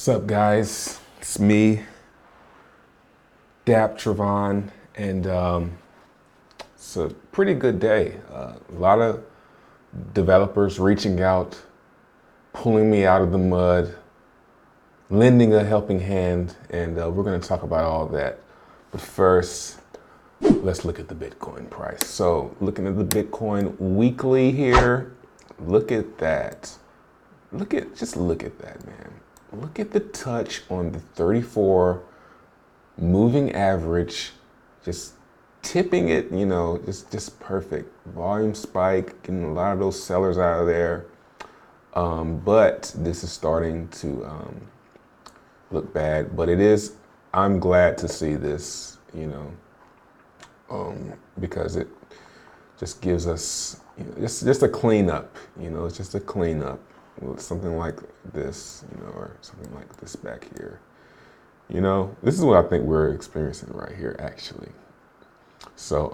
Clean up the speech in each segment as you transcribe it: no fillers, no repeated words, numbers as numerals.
What's up, guys? It's me, Dapp, and it's a pretty good day. A lot of developers reaching out, pulling me out of the mud, lending a helping hand, and we're going to talk about all that. But first, let's look at the Bitcoin price. So, looking at the Bitcoin weekly here, look at that. Just look at that, man. Look at the touch on the 34 moving average, just tipping it, just perfect. Volume spike, getting a lot of those sellers out of there. But this is starting to look bad, but I'm glad to see this, because it just gives us, just a cleanup, it's just a cleanup. Something like this, or something like this back here. This is what I think we're experiencing right here, actually. So,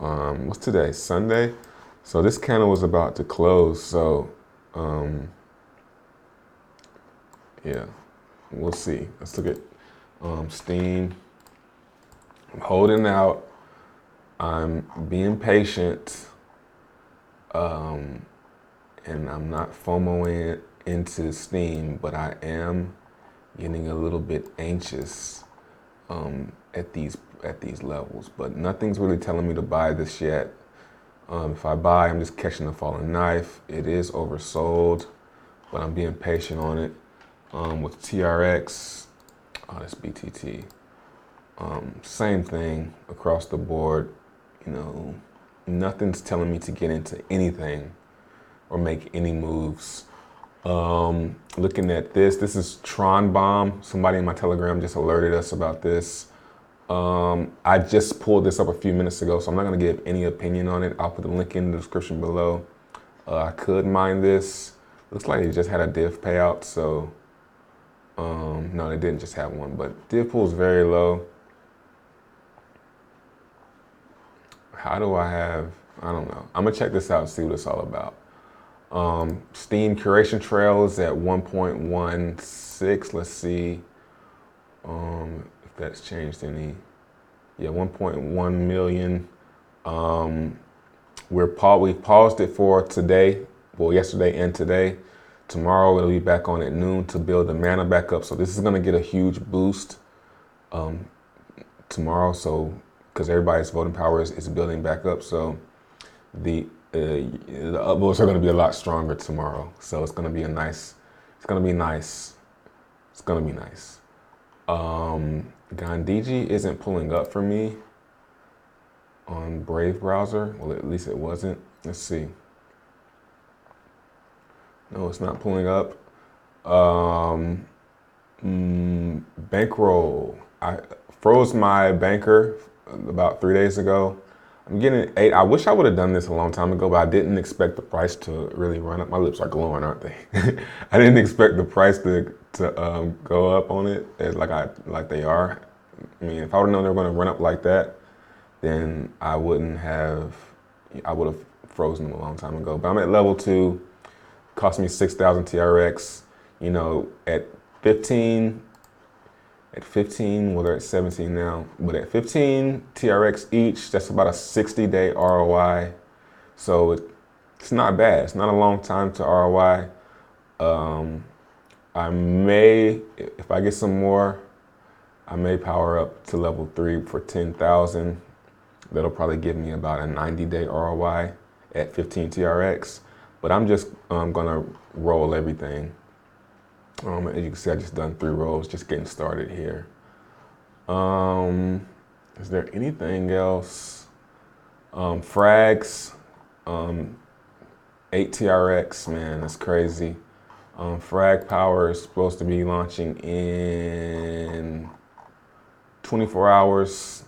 what's today? Sunday? So this candle was about to close. So, yeah, we'll see. Let's look at Steem. I'm holding out. I'm being patient. And I'm not FOMOing into Steem, but I am getting a little bit anxious at these levels. But nothing's really telling me to buy this yet. If I buy, I'm just catching a falling knife. It is oversold, but I'm being patient on it. With TRX, that's BTT. Same thing across the board. Nothing's telling me to get into anything or make any moves. Looking at this is Cronbomb. Somebody in my Telegram just alerted us about this. I just pulled this up a few minutes ago, so I'm not gonna give any opinion on it. I'll put the link in the description below. I could mine this. Looks like it just had a div payout, so no, they didn't just have one, but div pool is very low. I don't know. I'm gonna check this out and see what it's all about. Steem curation trail is at 1.16. Let's see if that's changed any. Yeah, 1.1 million. We've paused it for today. Well, yesterday and today. Tomorrow it'll be back on at noon to build the mana back up. So this is gonna get a huge boost tomorrow. So because everybody's voting power is building back up. So the upvotes are going to be a lot stronger tomorrow, so it's going to be nice. Gandhiji isn't pulling up for me on Brave browser. Well, at least it wasn't. Let's see. No, it's not pulling up. Bankroll. I froze my banker about 3 days ago. I'm getting 8. I wish I would have done this a long time ago, but I didn't expect the price to really run up. My lips are glowing, aren't they? I didn't expect the price to go up on it like they are. I mean, if I would have known they were going to run up like that, then I would have frozen them a long time ago. But I'm at level 2. Cost me 6,000 TRX. At 15. Well, they're at 17 now, but at 15 TRX each, that's about a 60-day ROI. So it's not bad. It's not a long time to ROI. I may, if I get some more, I may power up to level 3 for 10,000. That'll probably give me about a 90-day ROI at 15 TRX. But I'm just gonna roll everything. As you can see, I just done 3 rolls, just getting started here. Is there anything else? Frags, 8 TRX, man, that's crazy. Frag Power is supposed to be launching in 24 hours.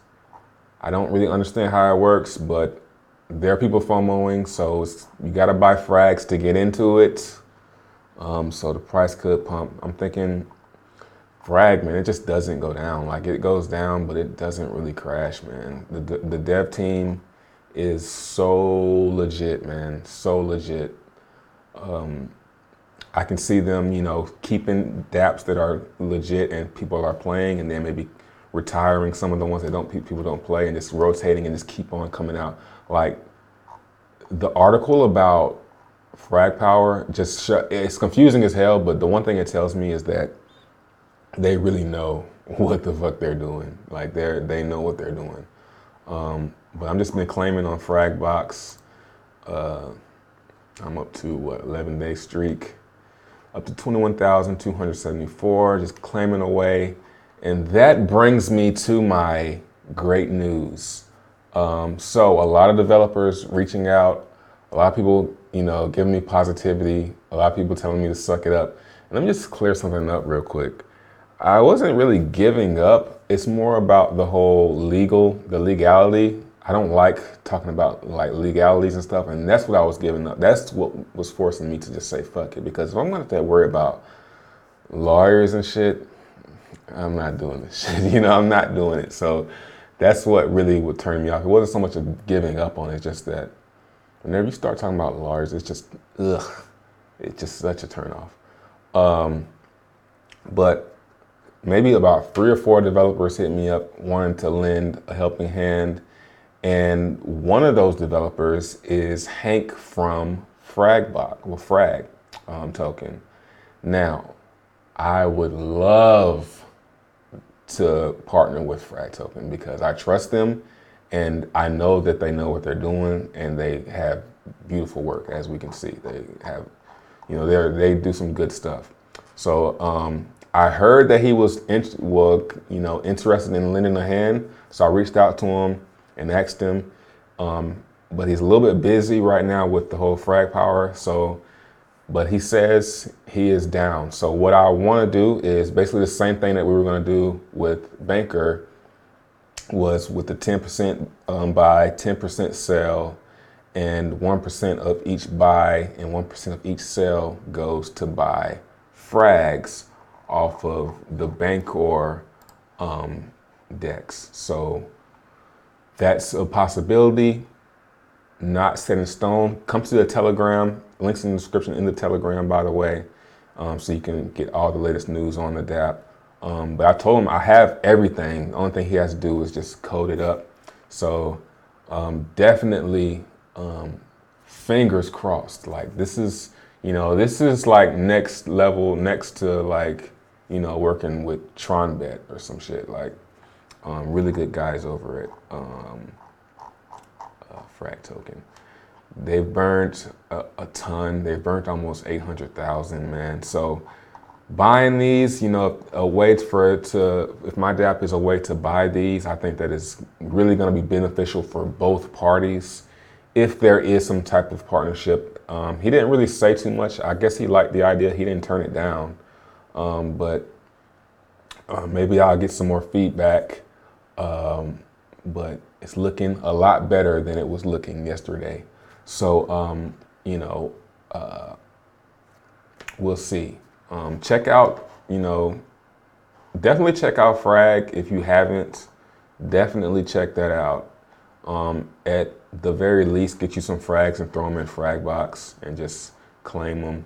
I don't really understand how it works, but there are people FOMOing, so you gotta buy frags to get into it. So the price could pump. I'm thinking Frag, man, it just doesn't go down. Like, it goes down, but it doesn't really crash, man. The dev team is so legit, man. So legit. I can see them, you know, keeping dApps that are legit and people are playing, and then maybe retiring some of the ones that people don't play, and just rotating and just keep on coming out. Like the article about Frag Power, it's confusing as hell, but the one thing it tells me is that they really know what the fuck they're doing. Like they know what they're doing. But I'm just been claiming on Fragbox. I'm up to 11-day streak, up to 21,274, just claiming away. And that brings me to my great news. So a lot of developers reaching out, a lot of people, you know, giving me positivity, a lot of people telling me to suck it up. And let me just clear something up real quick. I wasn't really giving up. It's more about the whole the legality. I don't like talking about like legalities and stuff, and that's what I was giving up. That's what was forcing me to just say fuck it, because if I'm gonna have to worry about lawyers and shit, I'm not doing this shit. You know, I'm not doing it. So that's what really would turn me off. It wasn't so much of giving up on it, it's just that whenever you start talking about lawyers, it's just, ugh, it's just such a turn off. But maybe about 3 or 4 developers hit me up wanting to lend a helping hand. And one of those developers is Hank from Frag Token. Now, I would love to partner with Frag Token because I trust them and I know that they know what they're doing, and they have beautiful work, as we can see. They have, you know, they do some good stuff. So I heard that he was interested in lending a hand, so I reached out to him and asked him, but he's a little bit busy right now with the whole Frag Power. But he says he is down. So what I want to do is basically the same thing that we were going to do with Banker, was with the 10% buy, 10% sell, and 1% of each buy and 1% of each sell goes to buy frags off of the Bankroll DEX. So that's a possibility, not set in stone. Come to the Telegram, links in the description in the Telegram, by the way, so you can get all the latest news on the Dapp. But I told him I have everything. The only thing he has to do is just code it up. So definitely fingers crossed. Like this is like next level, next to like, you know, working with Tronbet or some shit. Like really good guys over at Frag Token. They've burnt a ton. They've burnt almost 800,000, man. So buying these, you know, if my Dapp is a way to buy these, I think that is really going to be beneficial for both parties. If there is some type of partnership, he didn't really say too much. I guess he liked the idea. He didn't turn it down, but maybe I'll get some more feedback. But it's looking a lot better than it was looking yesterday. So, you know, we'll see. Check out, you know, definitely check out Frag if you haven't. Definitely check that out. At the very least, get you some frags and throw them in Fragbox and just claim them.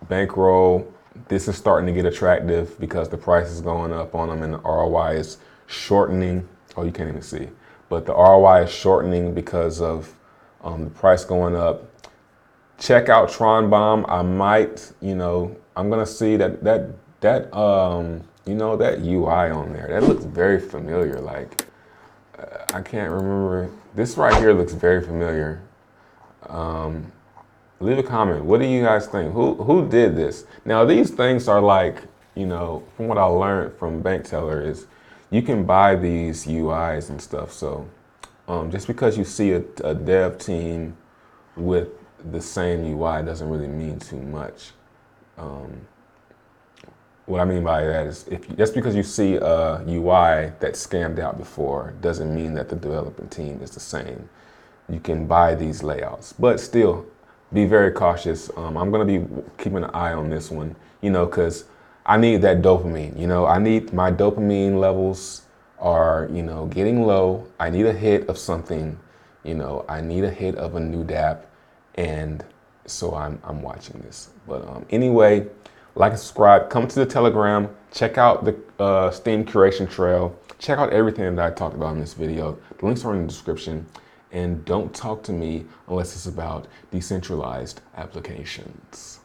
Bankroll, this is starting to get attractive because the price is going up on them and the ROI is shortening. Oh, you can't even see. But the ROI is shortening because of the price going up. Check out Cronbomb. I might, you know, I'm gonna see that you know, that UI on there. That looks very familiar. Like I can't remember. This right here looks very familiar. Leave a comment. What do you guys think? Who did this? Now these things are like, you know, from what I learned from Bank Teller is you can buy these UIs and stuff. So just because you see a dev team with the same UI doesn't really mean too much. What I mean by that is just because you see a UI that's scammed out before doesn't mean that the developing team is the same. You can buy these layouts, but still be very cautious. I'm gonna be keeping an eye on this one, you know, because I need that dopamine. You know, I need my dopamine levels are, you know, getting low. I need a hit of something, you know, I need a hit of a new Dapp, and so I'm watching this. But anyway, like and subscribe, come to the Telegram, check out the Steem curation trail, check out everything that I talked about in this video. The links are in the description. And don't talk to me unless it's about decentralized applications.